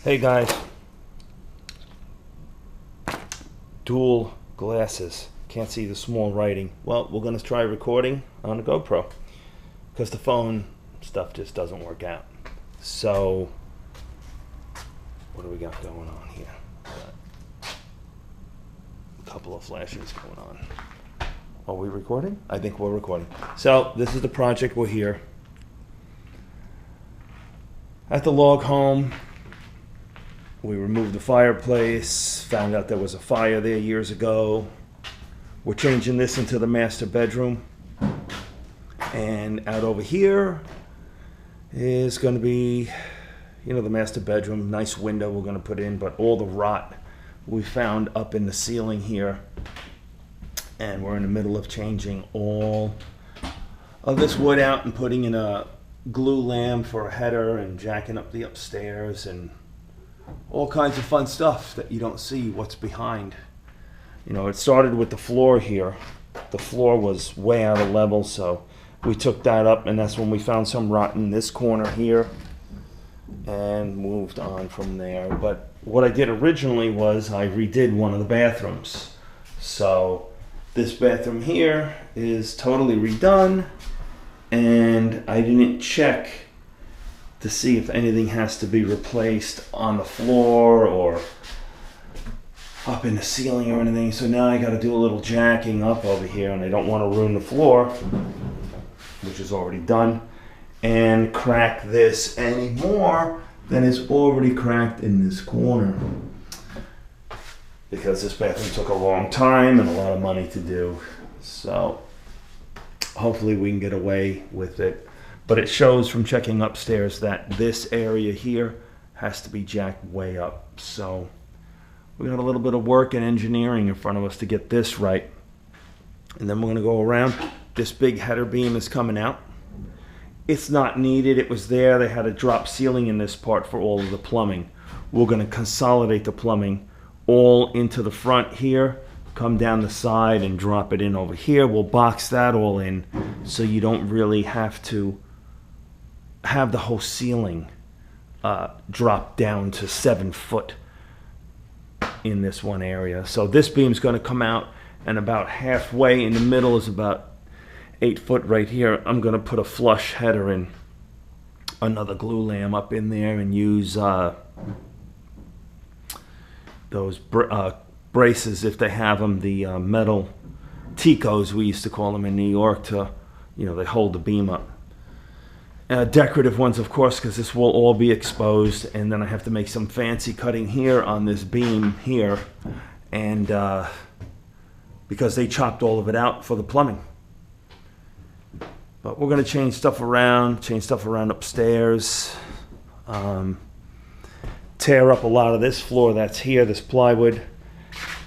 Hey guys, dual glasses, can't see the small writing. Well, we're going to try recording on a GoPro because the phone stuff just doesn't work out. So what do we got going on here? A couple of flashes going on. Are we recording? I think we're recording. So this is the project. We're here at the log home. We removed the fireplace, found out there was a fire there years ago. We're changing this into the master bedroom. And out over here is going to be, the master bedroom. Nice window we're going to put in, but all the rot we found up in the ceiling here. And we're in the middle of changing all of this wood out and putting in a glue lamp for a header and jacking up the upstairs and all kinds of fun stuff that you don't see what's behind. It started with the floor here. The floor was way out of level, so we took that up, and that's when we found some rot in this corner here and moved on from there. But what I did originally was I redid one of the bathrooms. So this bathroom here is totally redone, and I didn't check to see if anything has to be replaced on the floor or up in the ceiling or anything. So now I got to do a little jacking up over here, and I don't want to ruin the floor, which is already done, and crack this any more than is already cracked in this corner, because this bathroom took a long time and a lot of money to do. So hopefully we can get away with it. But it shows from checking upstairs that this area here has to be jacked way up. So we got a little bit of work and engineering in front of us to get this right. And then we're going to go around. This big header beam is coming out. It's not needed. It was there. They had a drop ceiling in this part for all of the plumbing. We're going to consolidate the plumbing all into the front here, come down the side and drop it in over here. We'll box that all in so you don't really have to have the whole ceiling drop down to 7 foot in this one area. So this beam's going to come out, and about halfway in the middle is about 8 foot right here. I'm going to put a flush header in, another glue lamp up in there, and use those braces if they have them, the metal Ticos we used to call them in New York, to they hold the beam up. Decorative ones, of course, because this will all be exposed, and then I have to make some fancy cutting here on this beam here, and because they chopped all of it out for the plumbing. But we're going to change stuff around upstairs, tear up a lot of this floor that's here, this plywood.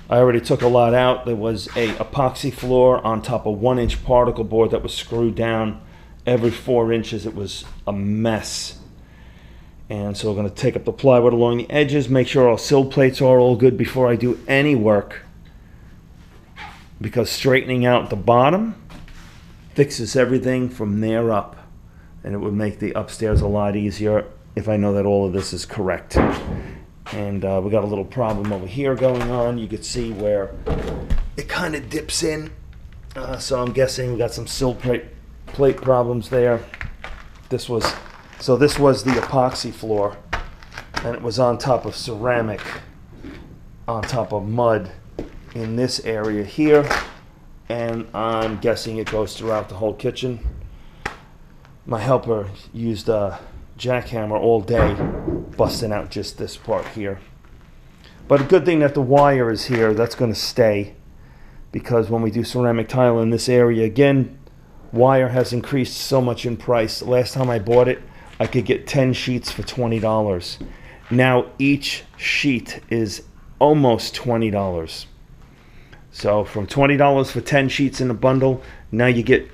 I already took a lot out. There was a epoxy floor on top of 1-inch particle board that was screwed down every 4 inches. It was a mess. And so we're going to take up the plywood along the edges, make sure all sill plates are all good before I do any work, because straightening out the bottom fixes everything from there up, and it would make the upstairs a lot easier if I know that all of this is correct. And we got a little problem over here going on. You could see where it kind of dips in, so I'm guessing we got some sill plate problems there. This was the epoxy floor, and it was on top of ceramic, on top of mud in this area here, and I'm guessing it goes throughout the whole kitchen. My helper used a jackhammer all day busting out just this part here. But a good thing that the wire is here. That's going to stay, because when we do ceramic tile in this area again, wire has increased so much in price. Last time I bought it, I could get 10 sheets for $20. Now each sheet is almost $20. So from $20 for 10 sheets in a bundle, now you get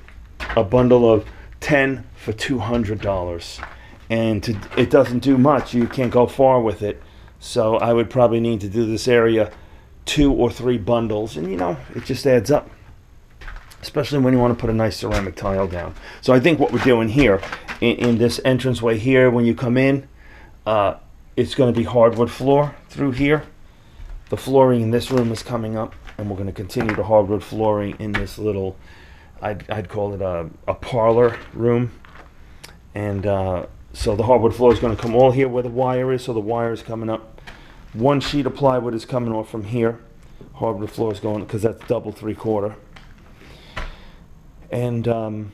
a bundle of 10 for $200. And it doesn't do much. You can't go far with it. So I would probably need to do this area 2 or 3 bundles, and it just adds up, especially when you want to put a nice ceramic tile down. So I think what we're doing here in this entranceway here, when you come in, it's going to be hardwood floor through here. The flooring in this room is coming up, and we're going to continue the hardwood flooring in this little, I'd call it a parlor room. And so the hardwood floor is going to come all here where the wire is, so the wire is coming up. One sheet of plywood is coming off from here. Hardwood floor is going, because that's double 3/4. And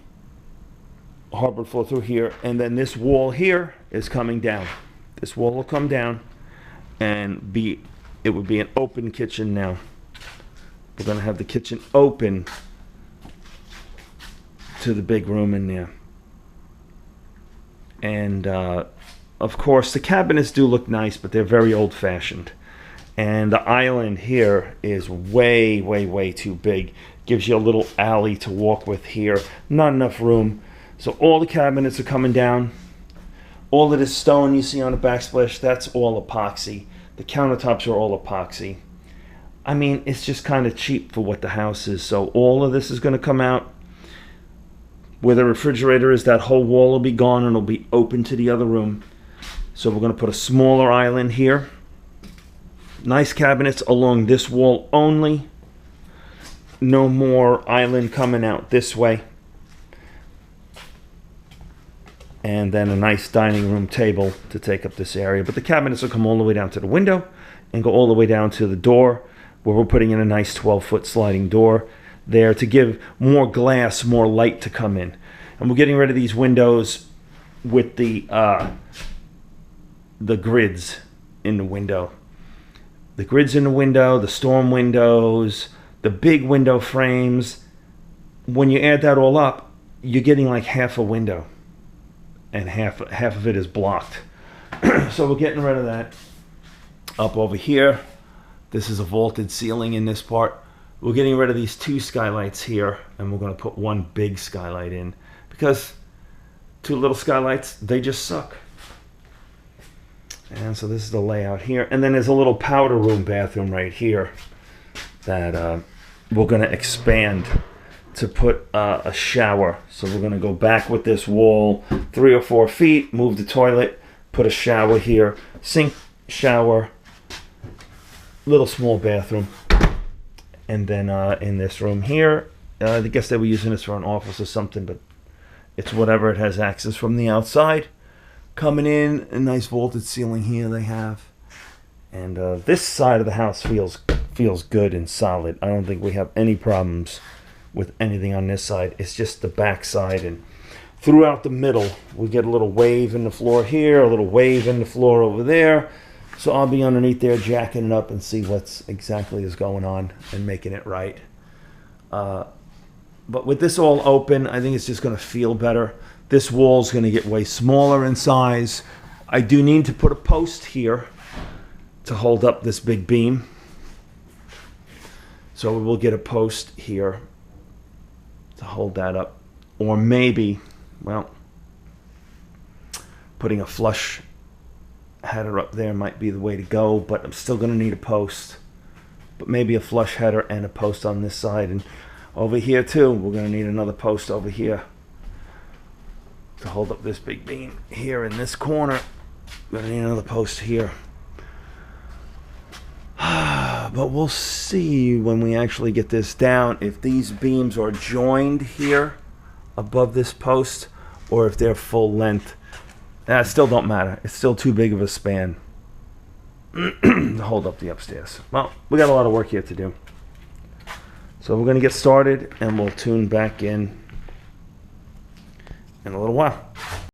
hardwood floor through here. And then this wall here is coming down. This wall will come down and it would be an open kitchen now. We're going to have the kitchen open to the big room in there. And of course the cabinets do look nice, but they're very old-fashioned. And the island here is way, way, way too big. Gives you a little alley to walk with here. Not enough room. So all the cabinets are coming down. All of this stone you see on the backsplash, that's all epoxy. The countertops are all epoxy. I mean, it's just kind of cheap for what the house is. So all of this is going to come out. Where the refrigerator is, that whole wall will be gone and it'll be open to the other room. So we're going to put a smaller island here. Nice cabinets along this wall only. No more island coming out this way. And then a nice dining room table to take up this area. But the cabinets will come all the way down to the window and go all the way down to the door, where we're putting in a nice 12-foot sliding door there to give more glass, more light to come in. And we're getting rid of these windows with the grids in the window. The grids in the window, the storm windows, the big window frames. When you add that all up, you're getting like half a window. And half of it is blocked. So we're getting rid of that. Up over here, this is a vaulted ceiling in this part. We're getting rid of these 2 skylights here, and we're going to put 1 big skylight in, because 2 little skylights, they just suck. And so this is the layout here. And then there's a little powder room bathroom right here that we're going to expand to put a shower. So we're going to go back with this wall 3 or 4 feet, move the toilet, put a shower here, sink, shower, little small bathroom. And then in this room here, I guess they were using this for an office or something, but it's whatever. It has access from the outside. Coming in, a nice vaulted ceiling here they have. And this side of the house feels good and solid. I don't think we have any problems with anything on this side. It's just the back side, and throughout the middle we get a little wave in the floor here, a little wave in the floor over there. So I'll be underneath there jacking it up and see what's exactly is going on and making it right. But with this all open, I think it's just going to feel better. This wall's going to get way smaller in size. I do need to put a post here to hold up this big beam. So we'll get a post here to hold that up. Or maybe, well, putting a flush header up there might be the way to go, but I'm still going to need a post. But maybe a flush header and a post on this side. And over here too, we're going to need another post over here to hold up this big beam here in this corner. We're going to need another post here. But we'll see when we actually get this down if these beams are joined here above this post or if they're full length. That still don't matter. It's still too big of a span to hold up the upstairs. Well, we got a lot of work here to do. So we're going to get started and we'll tune back in a little while.